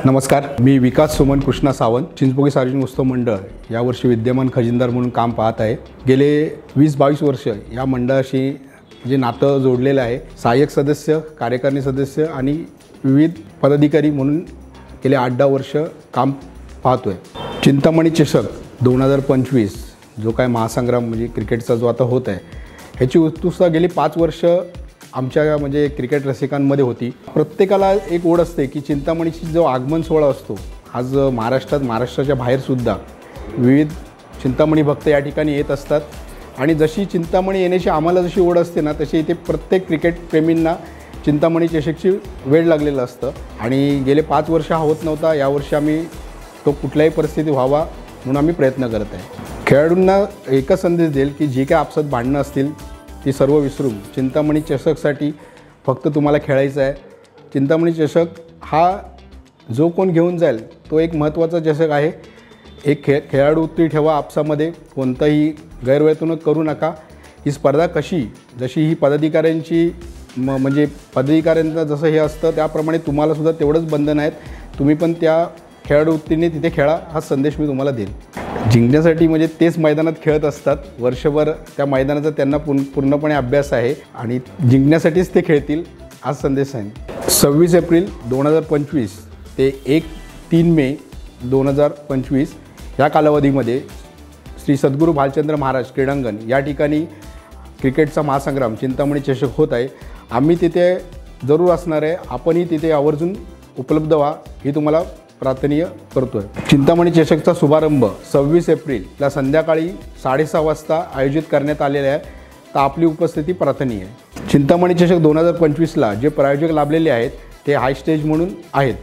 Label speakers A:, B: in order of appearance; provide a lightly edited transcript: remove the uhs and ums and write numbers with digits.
A: नमस्कार, मी विकास सुमन कृष्णा सावंत, चिंचपोकळी सार्वजनिक उत्सव मंडळ यावर्षी विद्यमान खजिनदार म्हणून काम पाहत आहे। गेले 20-22 वर्ष या मंडळाशी जे नातं जोडलेलं आहे। सहाय्यक सदस्य, कार्यकारिणी सदस्य आणि विविध पदाधिकारी म्हणून गेले 8-10 वर्ष काम पाहतोय। चिंतामणी चषक 2025 जो काय महासंग्राम म्हणजे क्रिकेटचा जो आता होत आहे, ह्याची उत्सुकता गेली 5 वर्ष आमच्या म्हणजे क्रिकेट रसिकांमध्ये होती। प्रत्येकाला एक ओढ असते की चिंतामणीची जो आगमन सोहळा असतो, आज महाराष्ट्राच्या बाहेरसुद्धा विविध चिंतामणी भक्त या ठिकाणी येत असतात आणि जशी चिंतामणी येण्याची आम्हाला जशी ओढ असते ना, तशी इथे प्रत्येक क्रिकेट प्रेमींना चिंतामणी चषकची वेळ लागलेलं असतं आणि गेले 5 वर्ष हा होत नव्हता। यावर्षी आम्ही तो कुठल्याही परिस्थिती व्हावा म्हणून आम्ही प्रयत्न करत आहे। खेळाडूंना एकच संदेश देईल की जी काय आपसात भांडणं असतील ती सर्व विसरून चिंतामणी चषकसाठी फक्त तुम्हाला खेळायचं आहे। चिंतामणी चषक हा जो कोण घेऊन जाईल तो एक महत्त्वाचा चषक आहे। एक खेळाडूवृत्ती ठेवा आपसामध्ये, कोणताही गैरवर्तणूक करू नका। ही स्पर्धा जशी ही पदाधिकाऱ्यांची म्हणजे पदाधिकाऱ्यांचं जसं हे असतं त्याप्रमाणे तुम्हालासुद्धा तेवढंच बंधन आहेत। तुम्ही पण त्या खेळाडूवृत्तीने तिथे खेळा, हा संदेश मी तुम्हाला देईन। जिंकण्यासाठी म्हणजे तेच मैदानात खेळत असतात, वर्षभर त्या मैदानाचा त्यांना पूर्णपणे अभ्यास आहे आणि जिंकण्यासाठीच ते खेळतील, हा संदेश आहे। 26 एप्रिल 2025 ते 3 मे 2025 या कालावधीमध्ये श्री सद्गुरू भालचंद्र महाराज क्रीडांगण या ठिकाणी क्रिकेटचा महासंग्राम चिंतामणी चषक होत आहे। आम्ही तिथे जरूर असणार आहे, आपणही तिथे आवर्जून उपलब्ध व्हा ही तुम्हाला प्रार्थनीय करतोय। चिंतामणी चषकचा शुभारंभ 26 एप्रिलला संध्याकाळी 6:30 वाजता आयोजित करण्यात आलेला आहे, तर आपली उपस्थिती प्रार्थनीय आहे। चिंतामणी चषक 2025ला जे प्रायोजक लाभलेले आहेत ते हाय स्टेज म्हणून आहेत।